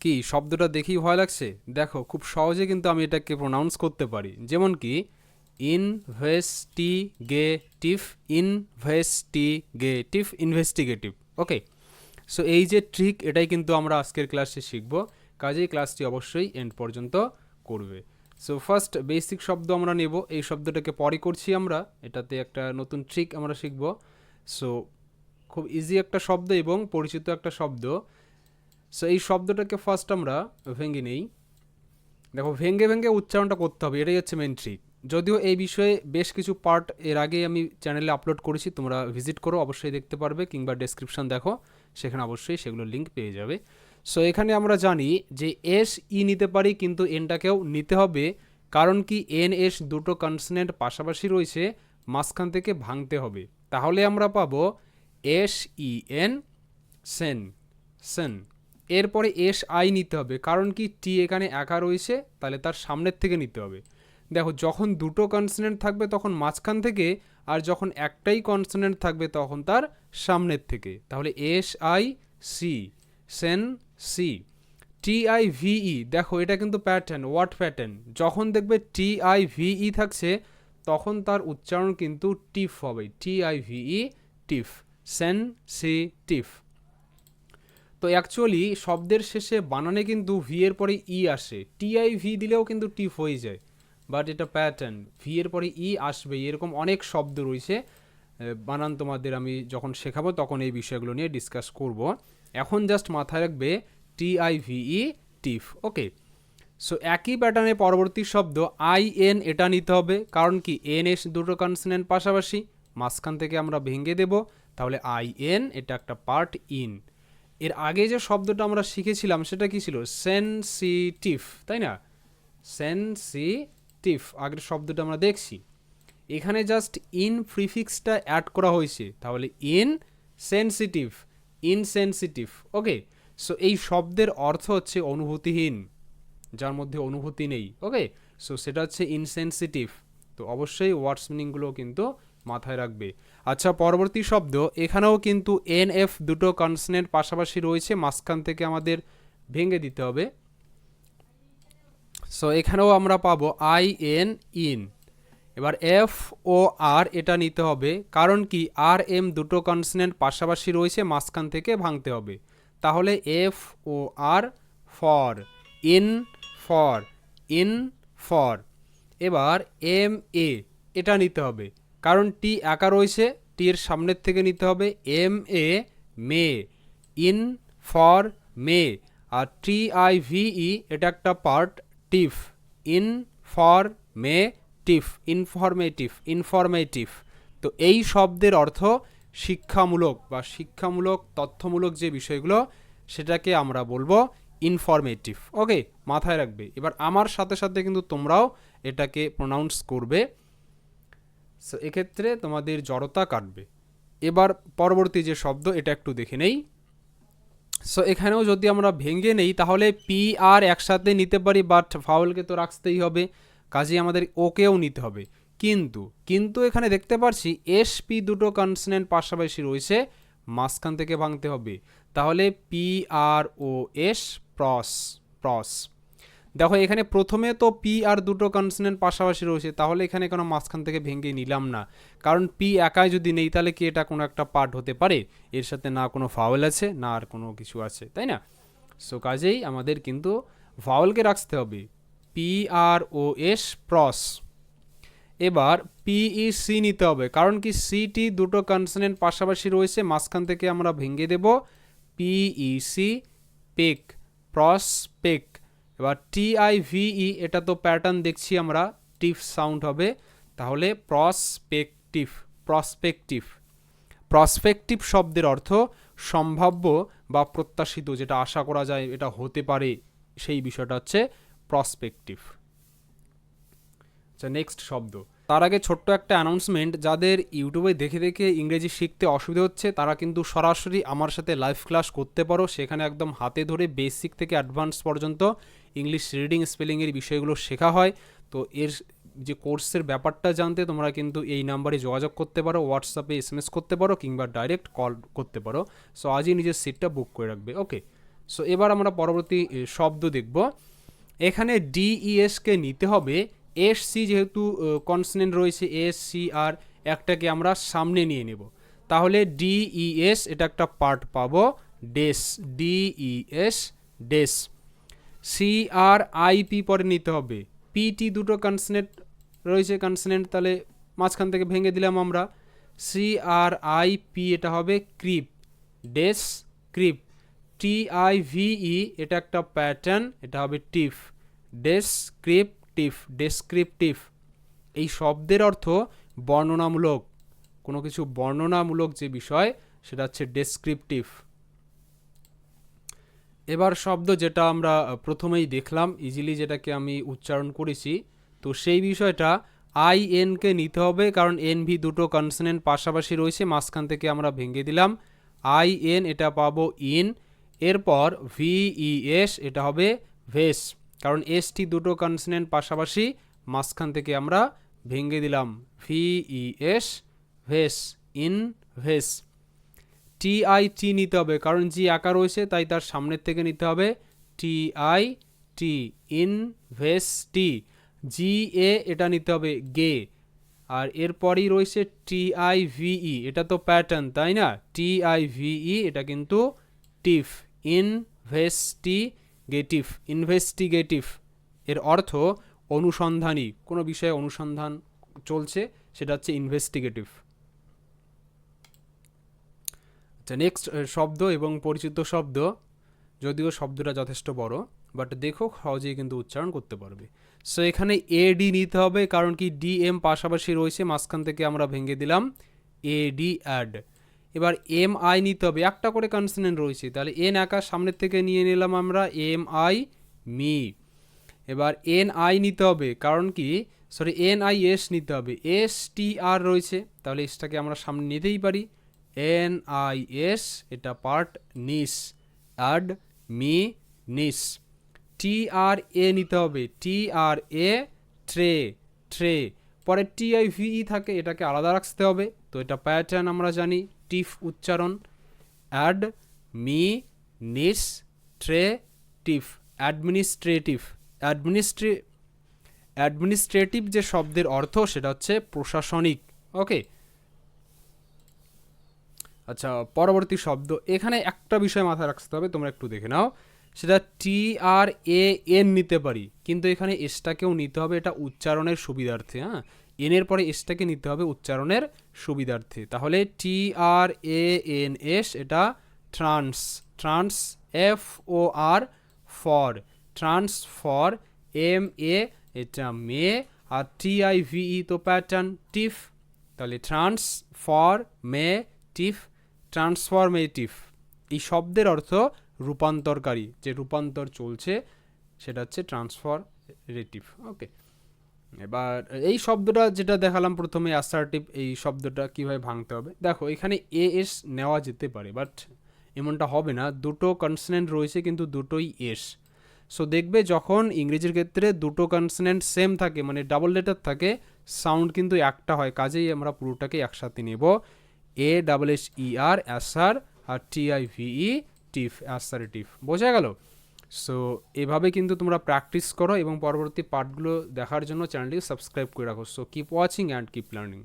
কি শব্দটা দেখেই ভয় লাগছে? দেখো খুব সহজে কিন্তু আমি এটাকে প্রোনাউন্স করতে পারি, যেমন কি ইনভেস্টিগেটিভ, ইনভেস্টিগেটিভ, ইনভেস্টিগেটিভ। ওকে, সো এই যে ট্রিক, এটাই কিন্তু আমরা আজকের ক্লাসে শিখব, কাজেই ক্লাসটি অবশ্যই এন্ড পর্যন্ত করবে। সো ফার্স্ট বেসিক শব্দ আমরা নেব, এই শব্দটাকে পরে করছি আমরা, এটাতে একটা নতুন ট্রিক আমরা শিখব। সো খুব ইজি একটা শব্দ এবং পরিচিত একটা শব্দ। সো এই শব্দটাকে ফার্স্ট আমরা ভেঙে নেই। দেখো ভেঙে ভেঙে উচ্চারণটা করতে হবে, এটাই হচ্ছে মেন ট্রিক। যদিও এই বিষয়ে বেশ কিছু পার্ট এর আগে আমি চ্যানেলে আপলোড করেছি, তোমরা ভিজিট করো, অবশ্যই দেখতে পারবে, কিংবা ডেসক্রিপশন দেখো, সেখানে অবশ্যই সেগুলো লিঙ্ক পেয়ে যাবে। সো এখানে আমরা জানি যে এস ই নিতে পারি, কিন্তু এনটাকেও নিতে হবে, কারণ কি এন এস দুটো কনসোনেন্ট পাশাপাশি রয়েছে, মাঝখান থেকে ভাঙতে হবে। তাহলে আমরা পাবো S E N, Sen, Sen. এরপরে এস আই নিতে হবে, কারণ কি টি এখানে একা রয়েছে, তাহলে তার সামনের থেকে নিতে হবে। দেখো যখন দুটো কনসোনেন্ট থাকবে তখন মাঝখান থেকে, আর যখন একটাই কনসোনেন্ট থাকবে তখন তার সামনের থেকে। তাহলে এস আই সি, সেন, সি। টি আই ভিই, দেখো এটা কিন্তু প্যাটার্ন, ওয়াট প্যাটার্ন, যখন দেখবে টি আই ভিই থাকছে তখন তার উচ্চারণ কিন্তু টিফ হবে, T I V E, tive, sen, si, tive. তো অ্যাকচুয়ালি শব্দের শেষে বানানে কিন্তু ভি এর পরে ই আসে, টিআই ভি দিলেও কিন্তু টিফ হয়ে যায়, বাট এটা প্যাটার্ন, ভি এর পরে ই আসবে। এরকম অনেক শব্দ রয়েছে, বানান তোমাদের আমি যখন শেখাবো তখন এই বিষয়গুলো নিয়ে ডিসকাস করব। এখন জাস্ট মাথায় রাখবে টিআই ভিই, টিফ। ওকে, সো একই প্যাটার্নে পরবর্তী শব্দ আই এন, এটা নিতে হবে, কারণ কি এন এস দুটো কনসোনেন্ট পাশাপাশি, মাঝখান থেকে আমরা ভেঙে দেব, তাহলে আই এন, এটা একটা পার্ট ইন। এর আগে যে শব্দটা আমরা শিখেছিলাম সেটা কি ছিল? সেনসিটিভ, তাই না? সেনসিটিভ আগের শব্দটা আমরা দেখছি, এখানে জাস্ট ইন প্রিফিক্সটা অ্যাড করা হয়েছে, তাহলে in sensitive, insensitive. Okay, so এই শব্দের অর্থ হচ্ছে অনুভূতিহীন, যার মধ্যে অনুভূতি নেই। ওকে, সো সেটা হচ্ছে ইনসেনসিটিভ। তো অবশ্যই ওয়ার্ডস মিনিংগুলো কিন্তু মাথায় রাখবে। আচ্ছা, পরবর্তী শব্দ, এখানেও কিন্তু এন এফ দুটো কনসোনেন্ট পাশাপাশি রয়েছে, মাঝখান থেকে আমাদের ভেঙে দিতে হবে। সো এখানেও আমরা পাবো আই এন, ইন। এবার এফ ও আর, এটা নিতে হবে, কারণ কি আর এম দুটো কনসোনেন্ট পাশাপাশি রয়েছে, মাঝখান থেকে ভাঙতে হবে, তাহলে F O R, for, in, for, in, for. এবার এম এ, এটা নিতে হবে, কারণ টি একা রয়েছে, টি এর সামনের থেকে নিতে হবে, M A, ma, in, for, ma. আর টি আই ভিই, এটা একটা part, tive, in, for, ma, tive, informative, informative. তো এই শব্দের অর্থ শিক্ষামূলক বা শিক্ষামূলক তথ্যমূলক যে বিষয়গুলো, সেটাকে আমরা বলবো ইনফরমেটিভ। ওকে, মাথায় রাখবে। এবার আমার সাথে সাথে কিন্তু তোমরাও এটাকে প্রোনাউন্স করবে, সো এক্ষেত্রে তোমাদের জড়তা কাটবে। এবার পরবর্তী যে শব্দ, এটা একটু দেখে নেই। সো এখানেও যদি আমরা ভেঙে নেই তাহলে পি আর একসাথে নিতে পারি, বাট ফাউলকে তো রাখতেই হবে, কাজেই আমাদের ওকেও নিতে হবে। কিন্তু কিন্তু এখানে দেখতে পাচ্ছি এস পি দুটো কনসোনেন্ট পাশাপাশি রয়েছে, মাঝখান থেকে ভাঙতে হবে, তাহলে পি আর ও এস, প্রস, প্রস। দেখো এখানে প্রথমে তো পি আর দুটো কনসোনেন্ট পাশাপাশি রয়েছে, তাহলে এখানে কোনো মাঝখান থেকে ভেঙে নিলাম না, কারণ পি একাই যদি নেই তাহলে কি এটা কোনো একটা পার্ট হতে পারে? এর সাথে না কোনো ফাউল আছে, না আর কোনো কিছু আছে, তাই না? সো কাজেই আমাদের কিন্তু ফাউলকে রাখতে হবে, পি আর ও এস, প্রস। এবার পিই সি নিতে হবে, কারণ কি সিটি দুটো কনসোনেন্ট পাশাপাশি রয়েছে, মাঝখান থেকে আমরা ভেঙে দেব, পিই সি, পেক, প্রস, পেক। এবার টিআই ভিই, এটা তো প্যাটার্ন দেখছি আমরা, টিফ সাউন্ড হবে, তাহলে প্রসপেকটিভ, প্রসপেকটিভ। প্রসপেকটিভ শব্দের অর্থ সম্ভাব্য বা প্রত্যাশিত, যেটা আশা করা যায় এটা হতে পারে, সেই বিষয়টা হচ্ছে প্রসপেকটিভ। আচ্ছা, নেক্সট শব্দ। তার আগে ছোট্ট একটা অ্যানাউন্সমেন্ট, যাদের ইউটিউবে দেখে দেখে ইংরেজি শিখতে অসুবিধা হচ্ছে তারা কিন্তু সরাসরি আমার সাথে লাইভ ক্লাস করতে পারো, সেখানে একদম হাতে ধরে বেসিক থেকে অ্যাডভান্স পর্যন্ত ইংলিশ রিডিং স্পেলিংয়ের বিষয়গুলো শেখা হয়। তো এর যে কোর্সের ব্যাপারটা জানতে তোমরা কিন্তু এই নাম্বারে যোগাযোগ করতে পারো, হোয়াটসঅ্যাপে SMS করতে পারো, কিংবা ডাইরেক্ট কল করতে পারো। সো আজই নিজের সিটটা বুক করে রাখবে। ওকে, সো এবার আমরা পরবর্তী শব্দ দেখব। এখানে ডিইএসকে নিতে হবে, এস সি যেহেতু কনসনেন্ট রয়েছে, এস সি আর একটাকে আমরা সামনে নিয়ে নেব, তাহলে ডিইএস এটা একটা পার্ট পাবো, des, D E S des. C R I P পরে নিতে হবে, পিটি দুটো কনসনেন্ট রয়েছে, কনসনেন্ট, তাহলে মাঝখান থেকে ভেঙে দিলাম আমরা, সি আর আই পি এটা হবে ক্রিপ, ডেস ক্রিপ। টি আই ভিই এটা একটা প্যাটার্ন, এটা হবে টিফ, ডেসক্রিপটিভ, ডেসক্রিপটিভ। এই শব্দের অর্থ বর্ণনামূলক, কোনো কিছু বর্ণনামূলক যে বিষয় সেটা হচ্ছে ডেসক্রিপটিভ। এবার শব্দ যেটা আমরা প্রথমেই দেখলাম ইজিলি, যেটাকে আমি উচ্চারণ করেছি, তো সেই বিষয়টা আই এনকে নিতে হবে, কারণ এন ভি দুটো কনসনেন্ট পাশাপাশি রয়েছে, মাঝখান থেকে আমরা ভেঙে দিলাম, আই এন এটা পাবো ইন। এরপর ভিইএস এটা হবে ভেস, কারণ এস টি দুটো কনসনেন্ট পাশাপাশি, মাঝখান থেকে আমরা ভেঙে দিলাম, VES ভেস, in ভেস। T I T নিতে হবে, কারণ জি একা রয়েছে তাই তার সামনের থেকে নিতে হবে, টি আই টি, ইনভেস্টি। জি এ এটা নিতে হবে গে, আর এরপরই রয়েছে টি আই ভিই, এটা তো প্যাটার্ন তাই না, টি আই ভিই এটা কিন্তু টিফ, ইনভেস্টিগেটিভ, ইনভেস্টিগেটিভ। এর অর্থ অনুসন্ধানী, কোনো বিষয়ে অনুসন্ধান চলছে, সেটা হচ্ছে ইনভেস্টিগেটিভ। আচ্ছা, নেক্সট শব্দ এবং পরিচিত শব্দ, যদিও শব্দটা যথেষ্ট বড়, বাট দেখো সহজেই কিন্তু উচ্চারণ করতে পারবে। সো এখানে এডি নিতে হবে, কারণ কি ডি এম পাশাপাশি রয়েছে, মাঝখান থেকে আমরা ভেঙে দিলাম, এডি অ্যাড। এবার এম আই নিতে হবে, একটা করে কনসোনেন্ট রয়েছে, তাহলে এন একা সামনের থেকে নিয়ে নিলাম আমরা, এম আই মি। এবার এন আই নিতে হবে, কারণ কি সরি এন আই এস নিতে হবে, এস টি আর রয়েছে, তাহলে এসটাকে আমরা সামনে নিতেই পারি, এন আই এস এটা পার্ট নিস, অ্যাড মি নিস। টি আর এ নিতে হবে, টি আর এ ট্রে, ট্রে, পরে টি আই ভিই থাকে, এটাকে আলাদা রাখতে হবে, তো এটা প্যাটার্ন আমরা জানি, টিফ উচ্চারণ, অ্যাড মি নিস ট্রে টিফ, অ্যাডমিনিস্ট্রেটিভ। অ্যাডমিনিস্ট্রেটিভ যে শব্দের অর্থ সেটা হচ্ছে প্রশাসনিক। ওকে, আচ্ছা, পরবর্তী শব্দ, এখানে একটা বিষয় মাথায় রাখতে হবে, তোমরা একটু দেখে নাও, সেটা টি আর এ এন নিতে পারি, কিন্তু এখানে এসটাকেও নিতে হবে, এটা উচ্চারণের সুবিধার্থে। হ্যাঁ, এনের পরে এসটাকে নিতে হবে উচ্চারণের সুবিধার্থে, তাহলে T R A N S এটা trans, trans, F O R for, transfor, M A এটা মে, আর টি আই ভিই তো প্যাটার্ন টিফ, তাহলে ট্রান্সফর মে টিফ, ট্রান্সফরমেটিভ। এই শব্দের অর্থ রূপান্তরকারী, যে রূপান্তর চলছে সেটা হচ্ছে ট্রান্সফারেটিভ। ওকে, এবার এই শব্দটা যেটা দেখালাম প্রথমে অ্যাসার্টিভ, এই শব্দটা কিভাবে ভাঙতে হবে, দেখো এখানে এ এস নেওয়া যেতে পারে, বাট এমনটা হবে না, দুটো কনসনেন্ট রয়েছে কিন্তু দুটোই এস। সো দেখবে যখন ইংরেজির ক্ষেত্রে দুটো কনসনেন্ট সেম থাকে, মানে ডাবল লেটার থাকে, সাউন্ড কিন্তু একটা হয়, কাজেই আমরা পুরোটাকে একসাথে নেব, A double S E R asser, R T I V E tive, assertive. বোঝা গেল? সো এভাবে কিন্তু তোমরা প্র্যাকটিস করো এবং পরবর্তী পার্টগুলো দেখার জন্য চ্যানেলটিকে সাবস্ক্রাইব করে রাখো। So keep watching and keep learning.